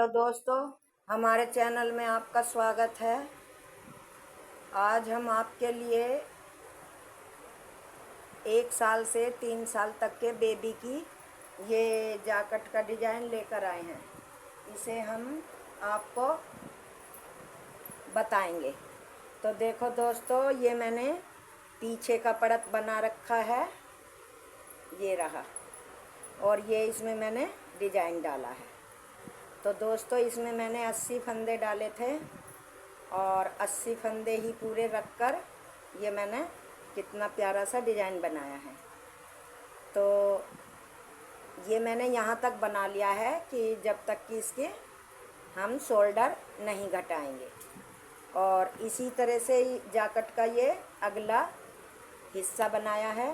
तो दोस्तों, हमारे चैनल में आपका स्वागत है। आज हम आपके लिए 1 साल से 3 साल तक के बेबी की ये जैकेट का डिज़ाइन लेकर आए हैं। इसे हम आपको बताएंगे। तो देखो दोस्तों, ये मैंने पीछे का परत बना रखा है, ये रहा, और ये इसमें मैंने डिज़ाइन डाला है। तो दोस्तों, इसमें मैंने 80 फंदे डाले थे और 80 फंदे ही पूरे रखकर ये मैंने कितना प्यारा सा डिज़ाइन बनाया है। तो ये मैंने यहाँ तक बना लिया है कि जब तक कि इसके हम शोल्डर नहीं घटाएंगे। और इसी तरह से ही जैकेट का ये अगला हिस्सा बनाया है,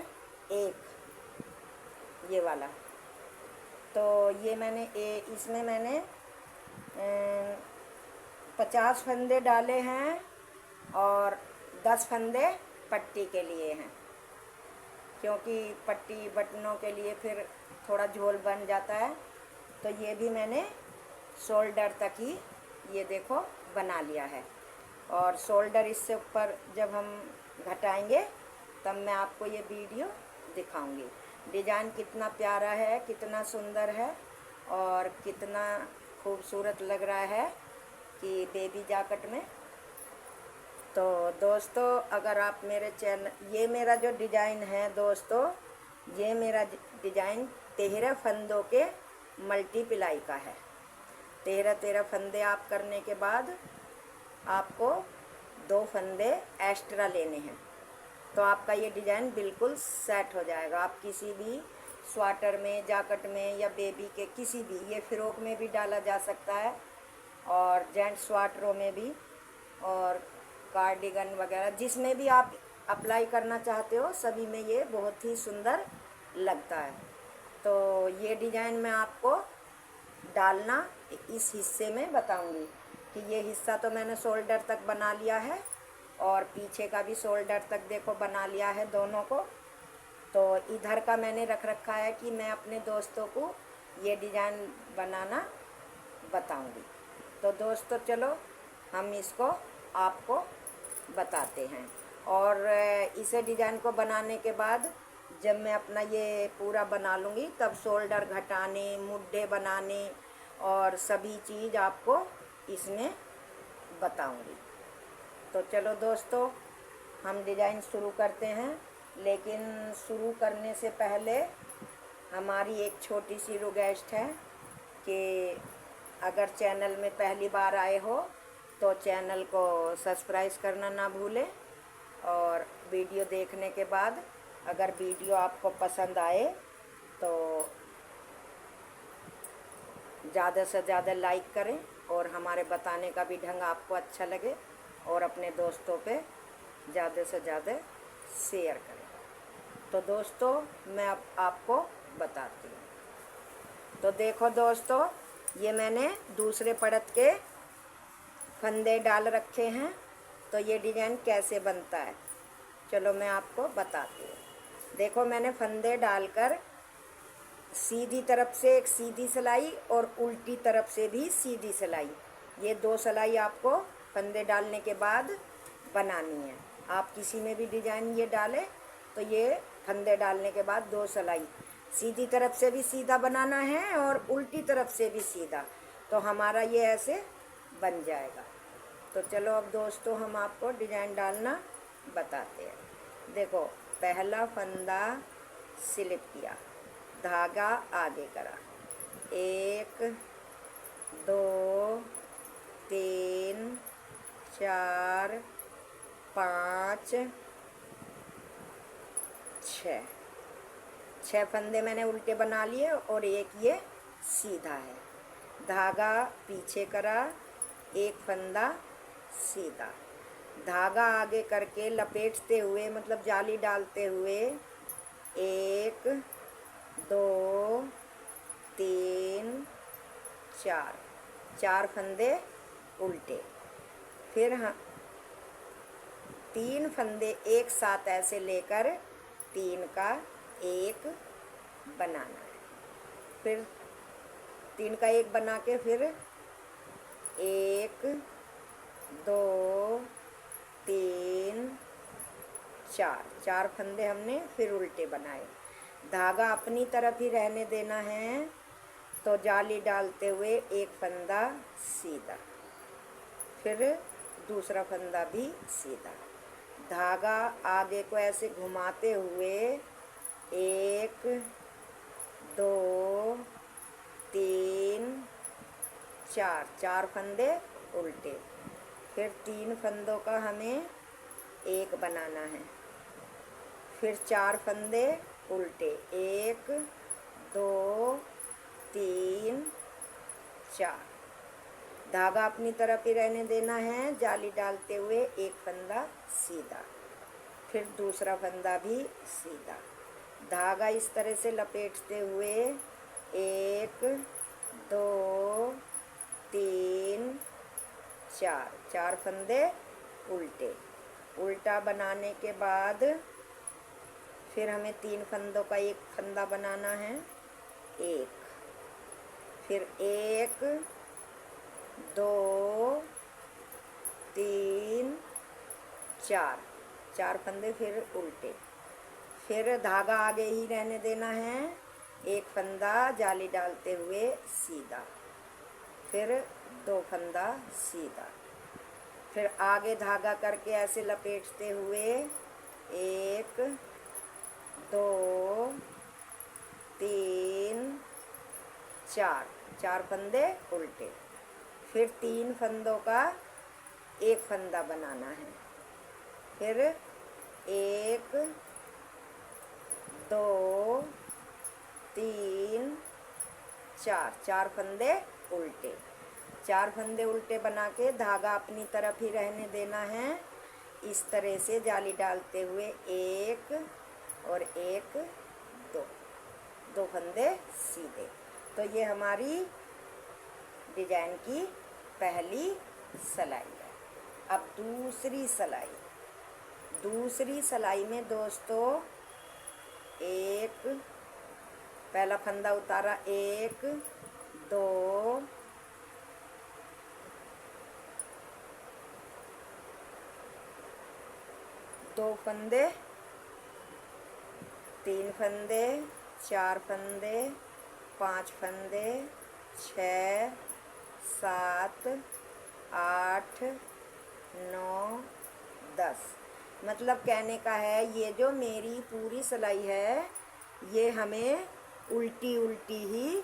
एक ये वाला। तो ये मैंने इसमें मैंने 50 फंदे डाले हैं और 10 फंदे पट्टी के लिए हैं, क्योंकि पट्टी बटनों के लिए फिर थोड़ा झोल बन जाता है। तो ये भी मैंने शोल्डर तक ही ये देखो बना लिया है। और शोल्डर इससे ऊपर जब हम घटाएंगे तब मैं आपको ये वीडियो दिखाऊंगी। डिज़ाइन कितना प्यारा है, कितना सुंदर है और कितना खूबसूरत लग रहा है कि बेबी जैकेट में। तो दोस्तों, अगर आप मेरे चैनल, ये मेरा जो डिज़ाइन है दोस्तों, ये मेरा डिज़ाइन 13 फंदों के मल्टीप्लाई का है। 13 फंदे आप करने के बाद आपको 2 फंदे एक्स्ट्रा लेने हैं, तो आपका ये डिज़ाइन बिल्कुल सेट हो जाएगा। आप किसी भी स्वेटर में, जैकेट में या बेबी के किसी भी, ये फ्रॉक में भी डाला जा सकता है और जेंट्स स्वेटरों में भी और कार्डिगन वगैरह जिसमें भी आप अप्लाई करना चाहते हो सभी में ये बहुत ही सुंदर लगता है। तो ये डिज़ाइन मैं आपको डालना इस हिस्से में बताऊंगी कि ये हिस्सा तो मैंने शोल्डर तक बना लिया है और पीछे का भी शोल्डर तक देखो बना लिया है दोनों को। तो इधर का मैंने रख रखा है कि मैं अपने दोस्तों को ये डिज़ाइन बनाना बताऊंगी। तो दोस्तों चलो हम इसको आपको बताते हैं। और इसे डिज़ाइन को बनाने के बाद जब मैं अपना ये पूरा बना लूँगी तब शोल्डर घटाने, मुड्ढे बनाने और सभी चीज़ आपको इसमें बताऊंगी। तो चलो दोस्तों, हम डिज़ाइन शुरू करते हैं। लेकिन शुरू करने से पहले हमारी एक छोटी सी रिक्वेस्ट है कि अगर चैनल में पहली बार आए हो तो चैनल को सब्सक्राइब करना ना भूलें। और वीडियो देखने के बाद अगर वीडियो आपको पसंद आए तो ज़्यादा से ज़्यादा लाइक करें और हमारे बताने का भी ढंग आपको अच्छा लगे और अपने दोस्तों पे ज़्यादा से ज़्यादा शेयर करें। तो दोस्तों, मैं अब आपको बताती हूँ। तो देखो दोस्तों, ये मैंने दूसरे परत के फंदे डाल रखे हैं। तो ये डिज़ाइन कैसे बनता है चलो मैं आपको बताती हूँ। देखो, मैंने फंदे डालकर सीधी तरफ से एक सीधी सिलाई और उल्टी तरफ से भी सीधी सिलाई, ये 2 सिलाई आपको फंदे डालने के बाद बनानी है। आप किसी में भी डिज़ाइन ये डालें तो ये फंदे डालने के बाद 2 सिलाई, सीधी तरफ से भी सीधा बनाना है और उल्टी तरफ से भी सीधा, तो हमारा ये ऐसे बन जाएगा। तो चलो अब दोस्तों हम आपको डिज़ाइन डालना बताते हैं। देखो, पहला फंदा स्लिप किया, धागा आगे करा, 1 2 3 4 5 6 फंदे मैंने उल्टे बना लिए और एक ये सीधा है। धागा पीछे करा, एक फंदा सीधा, धागा आगे करके लपेटते हुए मतलब जाली डालते हुए 1 2 3 4 फंदे उल्टे। फिर 3 फंदे एक साथ ऐसे लेकर 3 का 1 बनाना है। फिर 3 का 1 बना के फिर 1 2 3 4, 4 फंदे हमने फिर उल्टे बनाए। धागा अपनी तरफ ही रहने देना है, तो जाली डालते हुए एक फंदा सीधा, फिर दूसरा फंदा भी सीधा। धागा आगे को ऐसे घुमाते हुए 1 2 3 4, 4 फंदे उल्टे, फिर 3 फंदों का हमें एक बनाना है, फिर 4 फंदे उल्टे, 1 2 3 4। धागा अपनी तरफ ही रहने देना है, जाली डालते हुए एक फंदा सीधा, फिर दूसरा फंदा भी सीधा। धागा इस तरह से लपेटते हुए 1 2 3 4, 4 फंदे उल्टे। उल्टा बनाने के बाद फिर हमें 3 फंदों का एक फंदा बनाना है, एक, फिर 1 2 3 4, 4 फंदे फिर उल्टे, फिर धागा आगे ही रहने देना है, एक फंदा जाली डालते हुए सीधा, फिर 2 फंदा सीधा, फिर आगे धागा करके ऐसे लपेटते हुए 1 2 3 4, 4 फंदे उल्टे, फिर 3 फंदों का एक फंदा बनाना है, फिर 1 2 3 4, 4 फंदे उल्टे। 4 फंदे उल्टे बना के धागा अपनी तरफ ही रहने देना है। इस तरह से जाली डालते हुए 1 और 1 2, 2 फंदे सीधे। तो ये हमारी डिजाइन की पहली सिलाई है। अब दूसरी सिलाई। दूसरी सिलाई में दोस्तों एक पहला फंदा उतारा, 1 2 2 फंदे, 3 फंदे, 4 फंदे, 5 फंदे, 6 7 8 9 10। मतलब कहने का है ये जो मेरी पूरी सिलाई है ये हमें उल्टी उल्टी ही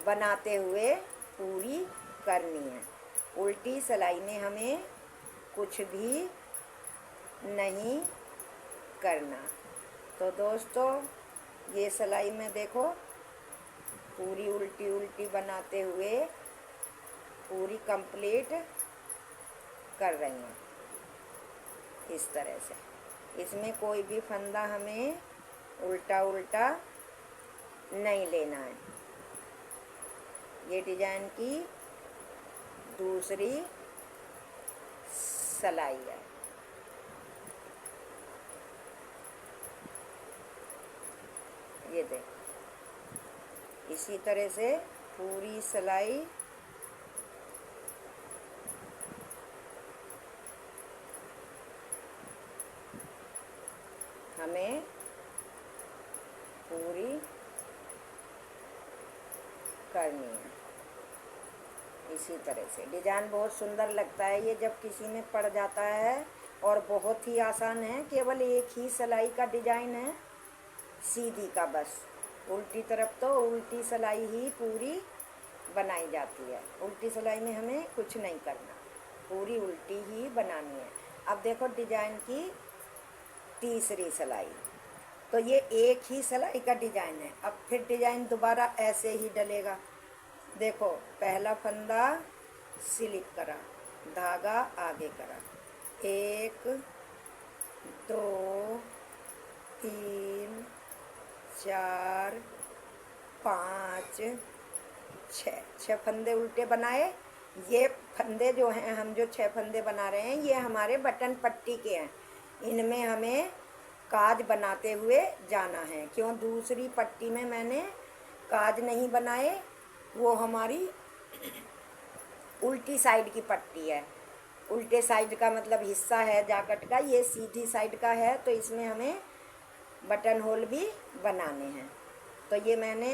बनाते हुए पूरी करनी है। उल्टी सिलाई में हमें कुछ भी नहीं करना। तो दोस्तों ये सिलाई में देखो पूरी उल्टी उल्टी बनाते हुए पूरी कंप्लीट कर रही हैं इस तरह से। इसमें कोई भी फंदा हमें उल्टा उल्टा नहीं लेना है। ये डिजाइन की दूसरी सिलाई है। ये देखो इसी तरह से पूरी सिलाई हमें पूरी करनी है। इसी तरह से डिजाइन बहुत सुंदर लगता है ये जब किसी में पड़ जाता है, और बहुत ही आसान है। केवल एक ही सिलाई का डिजाइन है सीधी का, बस उल्टी तरफ तो उल्टी सिलाई ही पूरी बनाई जाती है। उल्टी सिलाई में हमें कुछ नहीं करना, पूरी उल्टी ही बनानी है। अब देखो डिजाइन की तीसरी सिलाई। तो ये एक ही सिलाई का डिजाइन है। अब फिर डिजाइन दोबारा ऐसे ही डलेगा। देखो पहला फंदा स्लिप करा, धागा आगे करा, 1 2 3 4 5 6 फंदे उल्टे बनाए। ये फंदे जो हैं, हम जो 6 फंदे बना रहे हैं ये हमारे बटन पट्टी के हैं। इनमें हमें काज बनाते हुए जाना है। क्यों दूसरी पट्टी में मैंने काज नहीं बनाए, वो हमारी उल्टी साइड की पट्टी है। उल्टे साइड का मतलब हिस्सा है जैकेट का, ये सीधी साइड का है, तो इसमें हमें बटन होल भी बनाने हैं। तो ये मैंने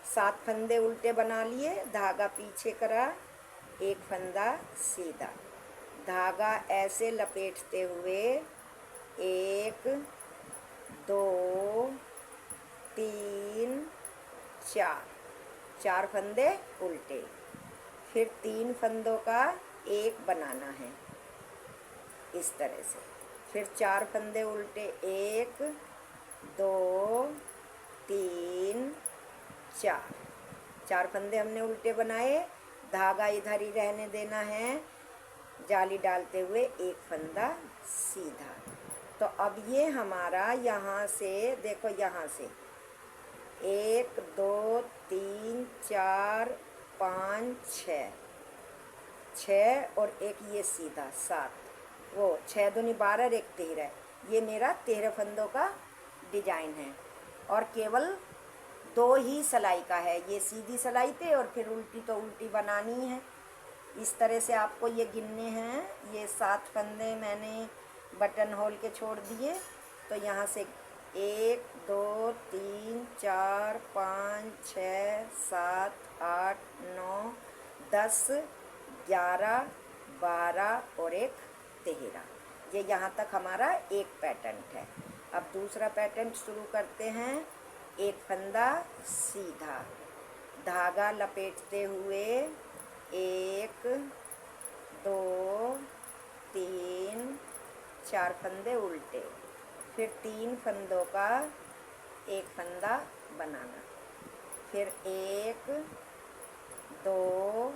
7 फंदे उल्टे बना लिए, धागा पीछे करा, एक फंदा सीधा, धागा ऐसे लपेटते हुए 1 2 3 4 फंदे उल्टे, फिर 3 फंदों का एक बनाना है इस तरह से, फिर 4 फंदे उल्टे, 1 2 3 4 फंदे हमने उल्टे बनाए, धागा इधर ही रहने देना है, जाली डालते हुए एक फंदा सीधा। तो अब ये हमारा यहाँ से देखो, यहाँ से 1 2 3 4 5 6 और एक ये सीधा 7, वो 6 दूनी 12, एक 13, ये मेरा 13 फंदों का डिजाइन है। और केवल 2 ही सिलाई का है, ये सीधी सिलाई पे और फिर उल्टी तो उल्टी बनानी है। इस तरह से आपको ये गिनने हैं। ये 7 फंदे मैंने बटन होल के छोड़ दिए, तो यहाँ से 1 2 3 4 5 6 7 8 9 10 11 12 और एक 13। ये यहाँ तक हमारा एक पैटर्न है। अब दूसरा पैटर्न शुरू करते हैं। एक फंदा सीधा, धागा लपेटते हुए 1 2 3 4 फंदे उल्टे, फिर 3 फंदों का एक फंदा बनाना, फिर 1 2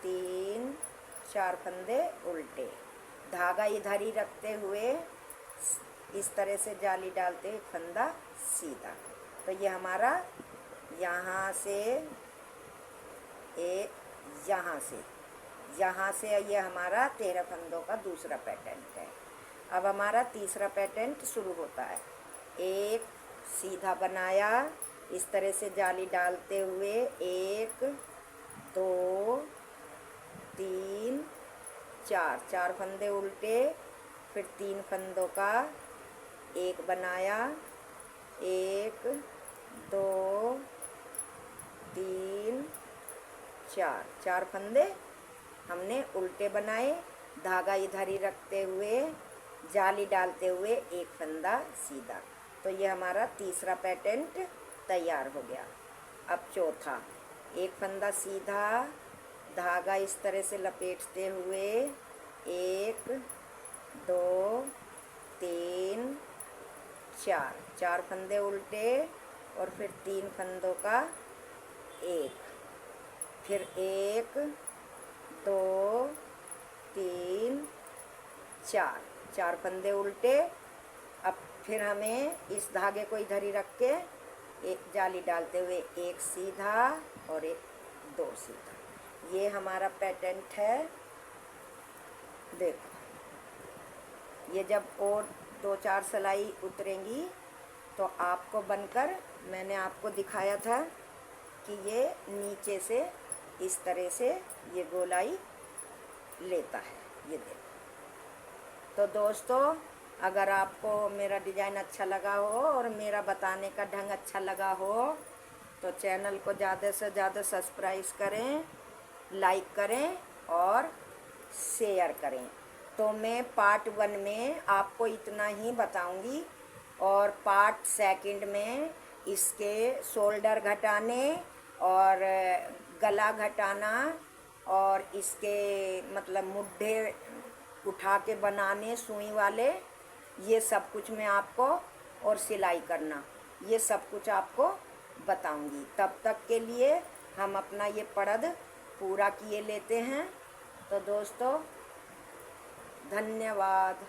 3 4 फंदे उल्टे, धागा इधर ही रखते हुए इस तरह से जाली डालते हुए फंदा सीधा। तो ये हमारा यहाँ से यहाँ से ये हमारा 13 फंदों का दूसरा पैटर्न है। अब हमारा तीसरा पैटर्न शुरू होता है। एक सीधा बनाया, इस तरह से जाली डालते हुए 1 2 3 4 फंदे उल्टे, फिर 3 फंदों का एक बनाया, 1 2 3 4 फंदे हमने उल्टे बनाए, धागा इधर ही रखते हुए जाली डालते हुए एक फंदा सीधा। तो ये हमारा तीसरा पैटर्न तैयार हो गया। अब चौथा, एक फंदा सीधा, धागा इस तरह से लपेटते हुए 1 2 3 4 फंदे उल्टे और फिर 3 फंदों का एक, फिर 1 2 3 4 फंदे उल्टे। अब फिर हमें इस धागे को इधर ही रख के एक जाली डालते हुए एक सीधा और एक 2 सीधा। ये हमारा पैटर्न है। देखो, ये जब और 2-4 सिलाई उतरेंगी तो आपको बनकर, मैंने आपको दिखाया था कि ये नीचे से इस तरह से ये गोलाई लेता है। ये देखो। तो दोस्तों, अगर आपको मेरा डिज़ाइन अच्छा लगा हो और मेरा बताने का ढंग अच्छा लगा हो तो चैनल को ज़्यादा से ज़्यादा सब्सक्राइब करें, लाइक करें और शेयर करें। तो मैं पार्ट 1 में आपको इतना ही बताऊंगी और पार्ट 2 में इसके शोल्डर घटाने और गला घटाना और इसके मतलब मुड्ढे उठा के बनाने सुई वाले, ये सब कुछ मैं आपको, और सिलाई करना, ये सब कुछ आपको बताऊंगी। तब तक के लिए हम अपना ये पड़द पूरा किए लेते हैं। तो दोस्तों, धन्यवाद।